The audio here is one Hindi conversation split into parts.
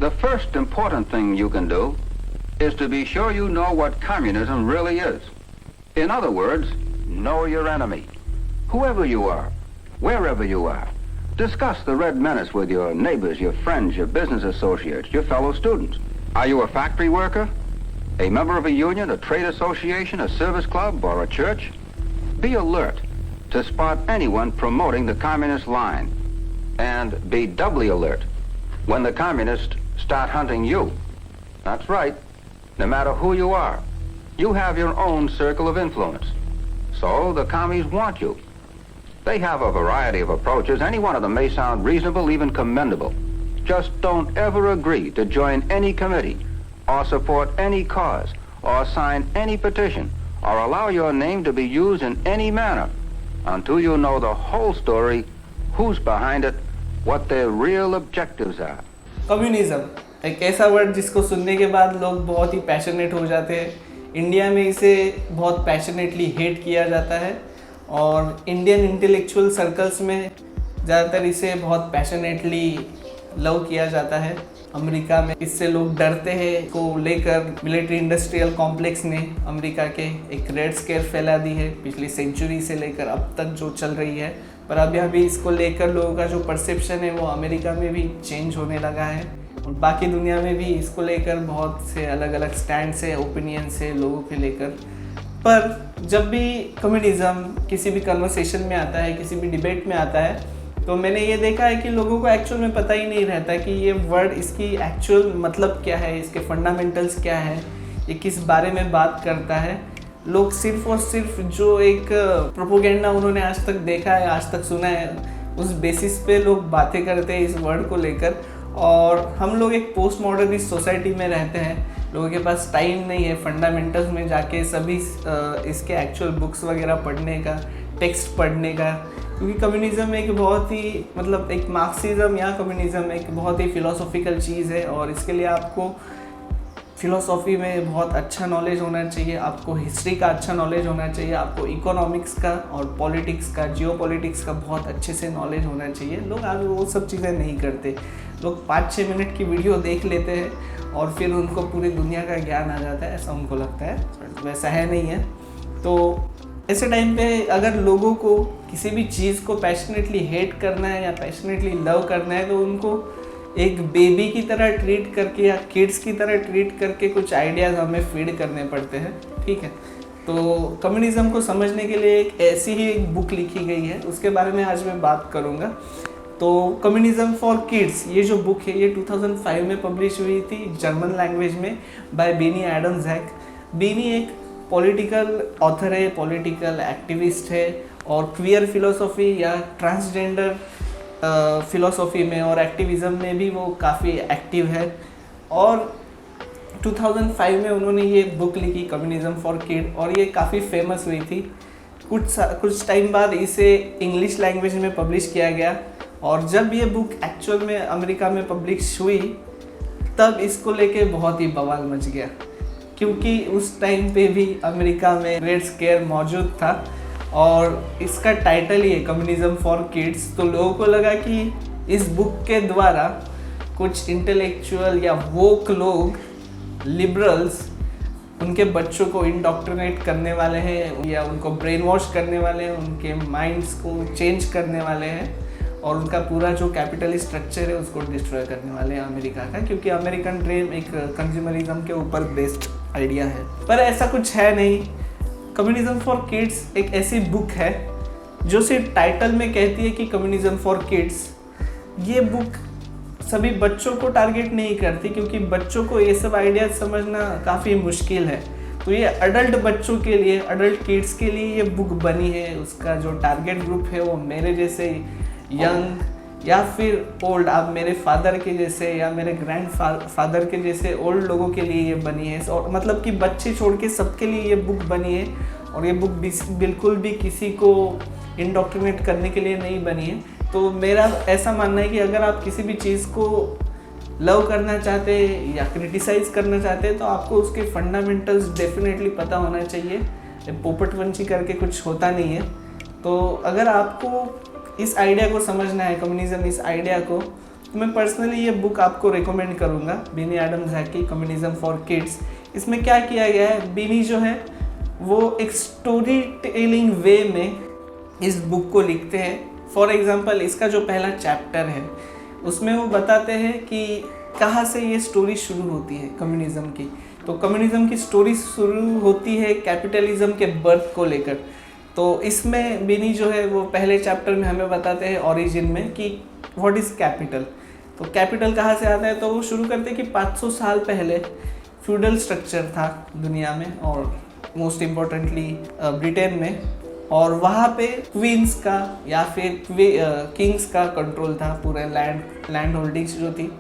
The first important thing you can do is to be sure you know what communism really is. In other words, know your enemy. Whoever you are, wherever you are, discuss the Red Menace with your neighbors, your friends, your business associates, your fellow students. Are you a factory worker? A member of a union, a trade association, a service club, or a church? Be alert to spot anyone promoting the communist line. And be doubly alert when the communists start hunting you. That's right. No matter who you are, you have your own circle of influence. So the commies want you. They have a variety of approaches. Any one of them may sound reasonable, even commendable. Just don't ever agree to join any committee, or support any cause, or sign any petition, or allow your name to be used in any manner until you know the whole story, who's behind it, what their real objectives are. Communism एक ऐसा वर्ड जिसको सुनने के बाद लोग बहुत ही पैशनेट हो जाते हैं। इंडिया में इसे बहुत पैशनेटली हेट किया जाता है और इंडियन इंटेलेक्चुअल सर्कल्स में ज़्यादातर इसे बहुत पैशनेटली लव किया जाता है। अमेरिका में इससे लोग डरते हैं को लेकर मिलिट्री इंडस्ट्रियल कॉम्प्लेक्स ने अमेरिका के एक रेड स्केयर फैला दी है पिछली सेंचुरी से लेकर अब तक जो चल रही है। पर अभी इसको लेकर लोगों का जो परसेप्शन है वो अमेरिका में भी चेंज होने लगा है और बाकी दुनिया में भी इसको लेकर बहुत से अलग अलग स्टैंड से ओपिनियन से लोगों के लेकर। पर जब भी कम्युनिज्म किसी भी कन्वर्सेशन में आता है, किसी भी डिबेट में आता है, तो मैंने ये देखा है कि लोगों को एक्चुअल में पता ही नहीं रहता कि ये वर्ड इसकी एक्चुअल मतलब क्या है, इसके फंडामेंटल्स क्या है, ये किस बारे में बात करता है। लोग सिर्फ और सिर्फ जो एक प्रोपोगेंडा उन्होंने आज तक देखा है, आज तक सुना है, उस बेसिस पे लोग बातें करते हैं इस वर्ड को लेकर। और हम लोग एक पोस्ट मॉडर्निस्ट सोसाइटी में रहते हैं, लोगों के पास टाइम नहीं है फंडामेंटल्स में जाके सभी इसके एक्चुअल बुक्स वगैरह पढ़ने का, टेक्स्ट पढ़ने का, क्योंकि कम्युनिज्म एक बहुत ही मतलब एक मार्क्सिज्म या कम्युनिज्म एक बहुत ही फिलोसॉफिकल चीज़ है और इसके लिए आपको फिलोसॉफी में बहुत अच्छा नॉलेज होना चाहिए, आपको हिस्ट्री का अच्छा नॉलेज होना चाहिए, आपको इकोनॉमिक्स का और पॉलिटिक्स का, जियोपॉलिटिक्स का बहुत अच्छे से नॉलेज होना चाहिए। लोग आज वो सब चीज़ें नहीं करते। लोग 5-6 मिनट की वीडियो देख लेते हैं और फिर उनको पूरी दुनिया का ज्ञान आ जाता है, ऐसा उनको लगता है, वैसा है नहीं है। तो ऐसे टाइम पे अगर लोगों को किसी भी चीज़ को पैशनेटली हेट करना है या पैशनेटली लव करना है तो उनको एक बेबी की तरह ट्रीट करके या किड्स की तरह ट्रीट करके कुछ आइडियाज़ हमें फीड करने पड़ते हैं, ठीक है। तो कम्युनिज्म को समझने के लिए एक ऐसी ही एक बुक लिखी गई है, उसके बारे में आज मैं बात करूँगा। तो कम्युनिज्म फॉर किड्स ये जो बुक है ये 2005 में पब्लिश हुई थी जर्मन लैंग्वेज में बाय बेनी एडम्स। बेनी एक पॉलिटिकल ऑथर है, पॉलिटिकल एक्टिविस्ट है और क्वियर फिलोसॉफी या ट्रांसजेंडर फिलोसॉफी में और एक्टिविज़म में भी वो काफ़ी एक्टिव है। और 2005 में उन्होंने ये बुक लिखी कम्युनिज्म फॉर किड और ये काफ़ी फेमस हुई थी। कुछ टाइम बाद इसे इंग्लिश लैंग्वेज में पब्लिश किया गया और जब ये बुक एक्चुअल में अमेरिका में पब्लिश हुई तब इसको लेके बहुत ही बवाल मच गया, क्योंकि उस टाइम पे भी अमेरिका में रेड स्केयर मौजूद था और इसका टाइटल ही है कम्युनिज्म फॉर किड्स। तो लोगों को लगा कि इस बुक के द्वारा कुछ इंटेलेक्चुअल या वोक लोग, लिबरल्स, उनके बच्चों को इंडोक्ट्रिनेट करने वाले हैं या उनको ब्रेन वॉश करने वाले हैं, उनके माइंड्स को चेंज करने वाले हैं और उनका पूरा जो कैपिटलिस्ट स्ट्रक्चर है उसको डिस्ट्रॉय करने वाले हैं अमेरिका का, क्योंकि अमेरिकन ड्रीम एक कंज्यूमरिज्म के ऊपर बेस्ड आइडिया है। पर ऐसा कुछ है नहीं। कम्युनिज्म फॉर किड्स एक ऐसी बुक है जो सिर्फ टाइटल में कहती है कि कम्युनिज्म फॉर किड्स। ये बुक सभी बच्चों को टारगेट नहीं करती, क्योंकि बच्चों को ये सब आइडियाज समझना काफ़ी मुश्किल है। तो ये अडल्ट बच्चों के लिए, अडल्ट किड्स के लिए ये बुक बनी है। उसका जो टारगेट ग्रुप है वो मेरे जैसे यंग या फिर ओल्ड, आप मेरे फादर के जैसे या मेरे ग्रैंड फादर के जैसे ओल्ड लोगों के लिए ये बनी है। और मतलब कि बच्चे छोड़ के सबके लिए ये बुक बनी है और ये बुक बिल्कुल भी किसी को इंडोक्ट्रिनेट करने के लिए नहीं बनी है। तो मेरा ऐसा मानना है कि अगर आप किसी भी चीज़ को लव करना चाहते हैं या क्रिटिसाइज़ करना चाहते हैं तो आपको उसके फंडामेंटल्स डेफिनेटली पता होना चाहिए। पोपटवंशी करके कुछ होता नहीं है। तो अगर आपको इस आइडिया को समझना है, कम्युनिज्म इस आइडिया को, तो मैं पर्सनली ये बुक आपको रिकमेंड करूँगा, बीनी एडम्स की कम्युनिज्म फॉर किड्स। इसमें क्या किया गया है, बीनी जो है वो एक स्टोरी टेलिंग वे में इस बुक को लिखते हैं। फॉर एग्जांपल इसका जो पहला चैप्टर है उसमें वो बताते हैं कि कहाँ से ये स्टोरी शुरू होती है कम्युनिज्म की। तो कम्युनिज्म की स्टोरी शुरू होती है कैपिटलिज्म के बर्थ को लेकर। तो इसमें बीनी जो है वो पहले चैप्टर में हमें बताते हैं ओरिजिन में कि व्हाट इज़ कैपिटल। तो कैपिटल कहाँ से आता है, तो वो शुरू करते हैं कि 500 साल पहले फ्यूडल स्ट्रक्चर था दुनिया में, और मोस्ट इम्पोर्टेंटली ब्रिटेन में, और वहाँ पे क्वींस का या फिर किंग्स का कंट्रोल था। पूरे लैंड होल्डिंग्स जो थी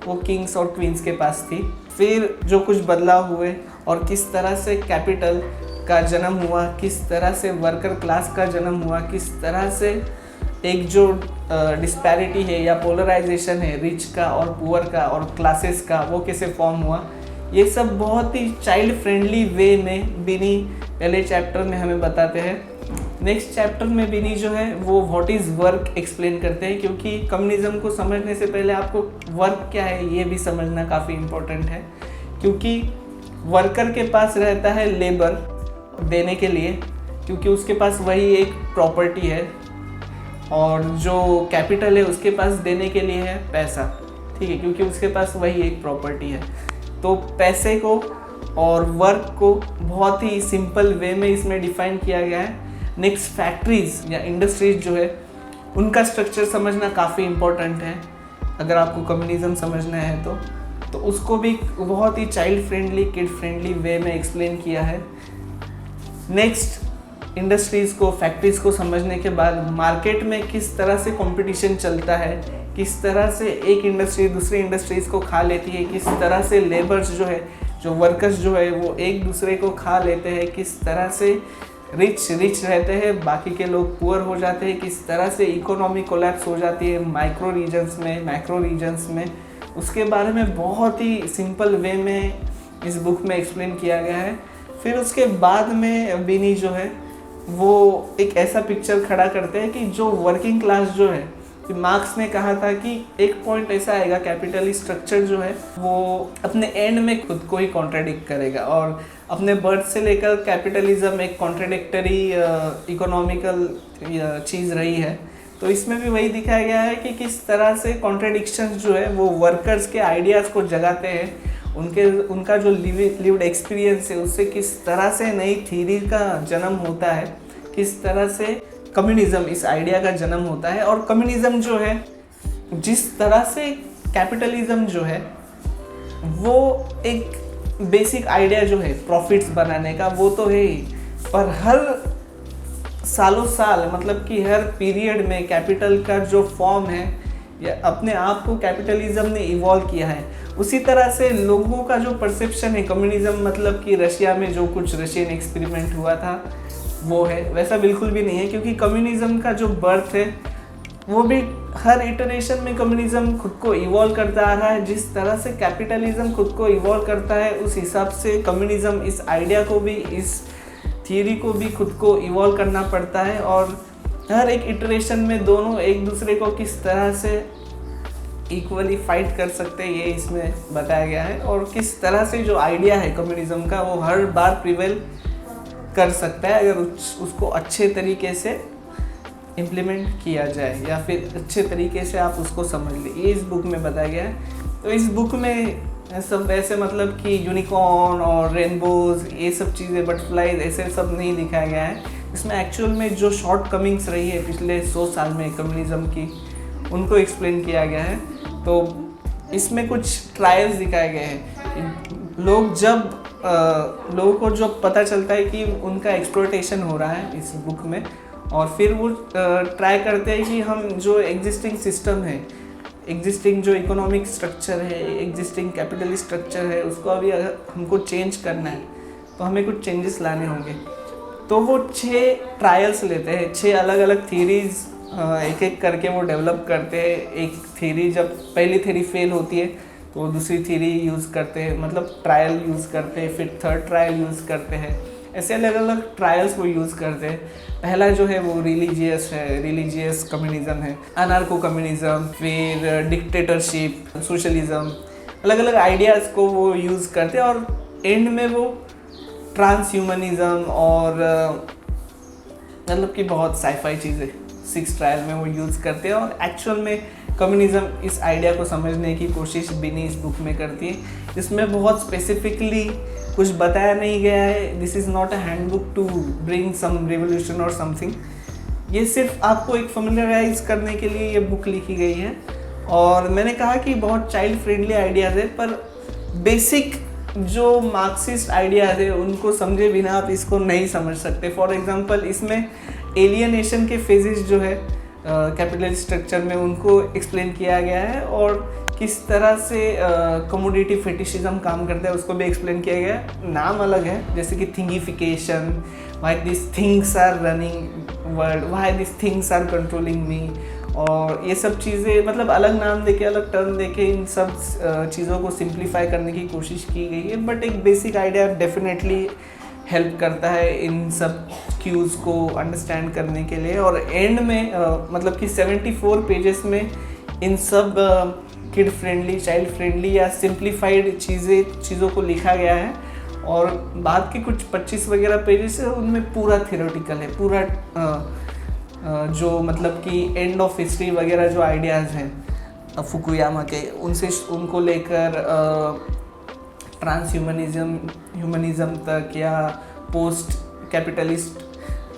वो किंग्स और क्वींस के पास थी। फिर जो कुछ बदलाव हुए और किस तरह से कैपिटल का जन्म हुआ, किस तरह से वर्कर क्लास का जन्म हुआ, किस तरह से एक जो डिस्पैरिटी है या पोलराइजेशन है रिच का और पुअर का और क्लासेस का, वो कैसे फॉर्म हुआ, ये सब बहुत ही चाइल्ड फ्रेंडली वे में बीनी पहले चैप्टर में हमें बताते हैं। नेक्स्ट चैप्टर में बीनी जो है वो व्हाट इज़ वर्क एक्सप्लेन करते हैं, क्योंकि कम्युनिज्म को समझने से पहले आपको वर्क क्या है ये भी समझना काफ़ी इम्पोर्टेंट है। क्योंकि वर्कर के पास रहता है लेबर देने के लिए, क्योंकि उसके पास वही एक प्रॉपर्टी है, और जो कैपिटल है उसके पास देने के लिए है पैसा, ठीक है, क्योंकि उसके पास वही एक प्रॉपर्टी है। तो पैसे को और वर्क को बहुत ही सिंपल वे में इसमें डिफाइन किया गया है। नेक्स्ट फैक्ट्रीज या इंडस्ट्रीज जो है उनका स्ट्रक्चर समझना काफ़ी इम्पोर्टेंट है अगर आपको कम्युनिज्म समझना है तो उसको भी बहुत ही child friendly kid friendly way में एक्सप्लेन किया है। नेक्स्ट इंडस्ट्रीज़ को फैक्ट्रीज़ को समझने के बाद मार्केट में किस तरह से कंपटीशन चलता है, किस तरह से एक इंडस्ट्री दूसरी इंडस्ट्रीज़ को खा लेती है, किस तरह से लेबर्स जो है जो वर्कर्स जो है वो एक दूसरे को खा लेते हैं, किस तरह से रिच रहते हैं बाकी के लोग पुअर हो जाते हैं, किस तरह से इकोनॉमी कोलैप्स हो जाती है माइक्रो रीजन्स में मैक्रो रीजन्स में, उसके बारे में बहुत ही सिंपल वे में इस बुक में एक्सप्लेन किया गया है। फिर उसके बाद में बीनी जो है वो एक ऐसा पिक्चर खड़ा करते हैं कि जो वर्किंग क्लास जो है, कि मार्क्स ने कहा था कि एक पॉइंट ऐसा आएगा कैपिटलिस्ट स्ट्रक्चर जो है वो अपने एंड में खुद को ही कॉन्ट्राडिक्ट करेगा, और अपने बर्थ से लेकर कैपिटलिज्म एक कॉन्ट्राडिक्टरी इकोनॉमिकल चीज़ रही है। तो इसमें भी वही दिखाया गया है कि किस तरह से कॉन्ट्राडिक्शंस जो है वो वर्कर्स के आइडियाज़ को जगाते हैं, उनका जो लिव्ड एक्सपीरियंस है उससे किस तरह से नई थ्योरी का जन्म होता है, किस तरह से कम्युनिज्म इस आइडिया का जन्म होता है। और कम्युनिज्म जो है जिस तरह से कैपिटलिज्म जो है वो एक बेसिक आइडिया जो है प्रॉफिट्स बनाने का वो तो है ही, पर हर सालों साल मतलब कि हर पीरियड में कैपिटल का जो फॉर्म है या अपने आप को कैपिटलिज्म ने इवॉल्व किया है। उसी तरह से लोगों का जो परसेप्शन है कम्युनिज्म मतलब कि रशिया में जो कुछ रशियन एक्सपेरिमेंट हुआ था वो है, वैसा बिल्कुल भी नहीं है, क्योंकि कम्युनिज्म का जो बर्थ है वो भी हर इटरेशन में कम्युनिज्म खुद को इवॉल्व करता आ रहा है। जिस तरह से कैपिटलिज्म खुद को इवॉल्व करता है उस हिसाब से कम्युनिज्म इस आइडिया को भी इस थियरी को भी खुद को इवॉल्व करना पड़ता है, और हर एक इटरेशन में दोनों एक दूसरे को किस तरह से इक्वली फाइट कर सकते हैं ये इसमें बताया गया है, और किस तरह से जो आइडिया है कम्युनिज्म का वो हर बार प्रिवेल कर सकता है अगर उसको अच्छे तरीके से इम्प्लीमेंट किया जाए या फिर अच्छे तरीके से आप उसको समझ लें, ये इस बुक में बताया गया है। तो इस बुक में सब ऐसे मतलब कि यूनिकॉर्न और रेनबोज ये सब चीज़ें बटरफ्लाइज ऐसे सब नहीं दिखाया गया है। इसमें एक्चुअल में जो शॉर्ट कमिंग्स रही है पिछले 100 साल में कम्युनिज्म की उनको एक्सप्लेन किया गया है। तो इसमें कुछ ट्रायल्स दिखाए गए हैं। लोगों को जब पता चलता है कि उनका एक्सप्लॉयटेशन हो रहा है इस बुक में, और फिर वो ट्राई करते हैं कि हम जो एग्जिस्टिंग सिस्टम है, एग्जिस्टिंग जो इकोनॉमिक स्ट्रक्चर है, एग्जिस्टिंग कैपिटलिस्ट स्ट्रक्चर है, उसको अभी अगर हमको चेंज करना है तो हमें कुछ चेंजेस लाने होंगे। तो वो 6 ट्रायल्स लेते हैं, 6 अलग अलग थियरीज एक एक करके वो डेवलप करते हैं। एक थियरी जब पहली थियरी फेल होती है तो दूसरी थियरी यूज़ करते हैं, मतलब ट्रायल यूज़ करते हैं, फिर थर्ड ट्रायल यूज़ करते हैं, ऐसे अलग अलग ट्रायल्स वो यूज़ करते हैं। पहला जो है वो रिलीजियस कम्युनिज्म है, अनार्को कम्युनिज्म, फिर डिक्टेटरशिप, सोशलिज्म, अलग अलग आइडियाज़ को वो यूज़ करते हैं और एंड में वो ट्रांसह्यूमनिज्म और मतलब कि बहुत साइफाई चीज़ें 6 ट्रायल में वो यूज़ करते हैं और एक्चुअल में कम्युनिज्म इस आइडिया को समझने की कोशिश बिनी इस बुक में करती है। इसमें बहुत स्पेसिफिकली कुछ बताया नहीं गया है। This is not a handbook to bring some revolution और समथिंग। ये सिर्फ आपको एक फेमिलियराइज करने के लिए ये बुक लिखी गई है। और मैंने कहा कि बहुत चाइल्ड फ्रेंडली आइडियाज़ है, पर बेसिक जो मार्क्सिस्ट आइडियाज़ है उनको समझे बिना आप इसको नहीं समझ सकते। फॉर एग्जांपल इसमें एलियनेशन के फेजेस जो है कैपिटलिस्ट स्ट्रक्चर में उनको एक्सप्लेन किया गया है और किस तरह से कमोडिटी फेटिशिज्म काम करता है उसको भी एक्सप्लेन किया गया है। नाम अलग है, जैसे कि thingification, why this things are running world, why this things are controlling me, और ये सब चीज़ें मतलब अलग नाम देके अलग टर्म देके इन सब चीज़ों को सिंप्लीफाई करने की कोशिश की गई है। बट एक बेसिक आइडिया डेफिनेटली हेल्प करता है इन सब क्यूज़ को अंडरस्टैंड करने के लिए। और एंड में मतलब कि 74 पेजेस में इन सब किड फ्रेंडली, चाइल्ड फ्रेंडली या सिंप्लीफाइड चीज़ों को लिखा गया है। और बाद के कुछ 25 वगैरह पेजेस है उनमें पूरा थियोरेटिकल है, पूरा जो मतलब कि एंड ऑफ हिस्ट्री वगैरह जो आइडियाज़ हैं फुकुयामा के, उनको लेकर ह्यूमनिज्म तक या पोस्ट कैपिटलिस्ट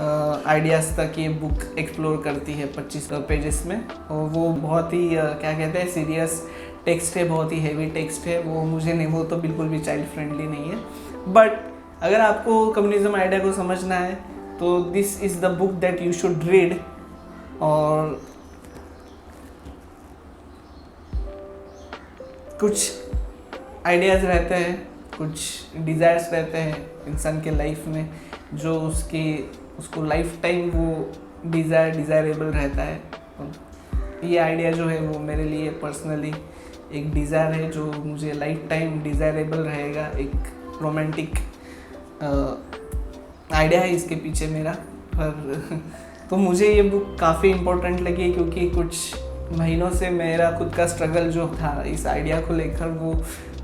आइडियाज़ तक ये बुक एक्सप्लोर करती है 25 पेजेस में। और वो बहुत ही क्या कहते हैं सीरियस टेक्स्ट है, बहुत ही हेवी टेक्स्ट है। वो तो बिल्कुल भी चाइल्ड फ्रेंडली नहीं है। बट अगर आपको कम्युनिज्म आइडिया को समझना है तो this is the book that you should read. और कुछ आइडियाज़ रहते हैं, कुछ डिज़ायर्स रहते हैं इंसान के लाइफ में जो उसको लाइफ टाइम वो डिज़ायरेबल रहता है। ये आइडिया जो है वो मेरे लिए पर्सनली एक डिज़ायर है जो मुझे लाइफ टाइम डिज़ायरेबल रहेगा। एक रोमांटिक आइडिया है इसके पीछे मेरा। पर तो मुझे ये बुक काफ़ी इम्पोर्टेंट लगी क्योंकि कुछ महीनों से मेरा खुद का स्ट्रगल जो था इस आइडिया को लेकर वो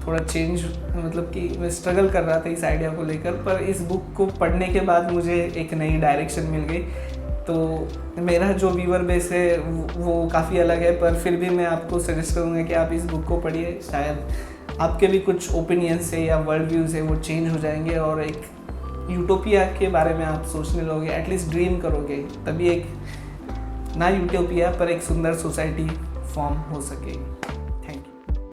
थोड़ा चेंज, मतलब कि मैं स्ट्रगल कर रहा था इस आइडिया को लेकर। पर इस बुक को पढ़ने के बाद मुझे एक नई डायरेक्शन मिल गई। तो मेरा जो व्यूअर बेस है वो काफ़ी अलग है, पर फिर भी मैं आपको सजेस्ट करूँगा कि आप इस बुक को पढ़िए। शायद आपके भी कुछ ओपिनियंस है या वर्ल्ड व्यूज़ है वो चेंज हो जाएंगे और एक यूटोपिया के बारे में आप सोचने लगोगे, एटलीस्ट ड्रीम करोगे, तभी एक ना यूटोपिया पर एक सुंदर सोसाइटी फॉर्म हो सकेगी।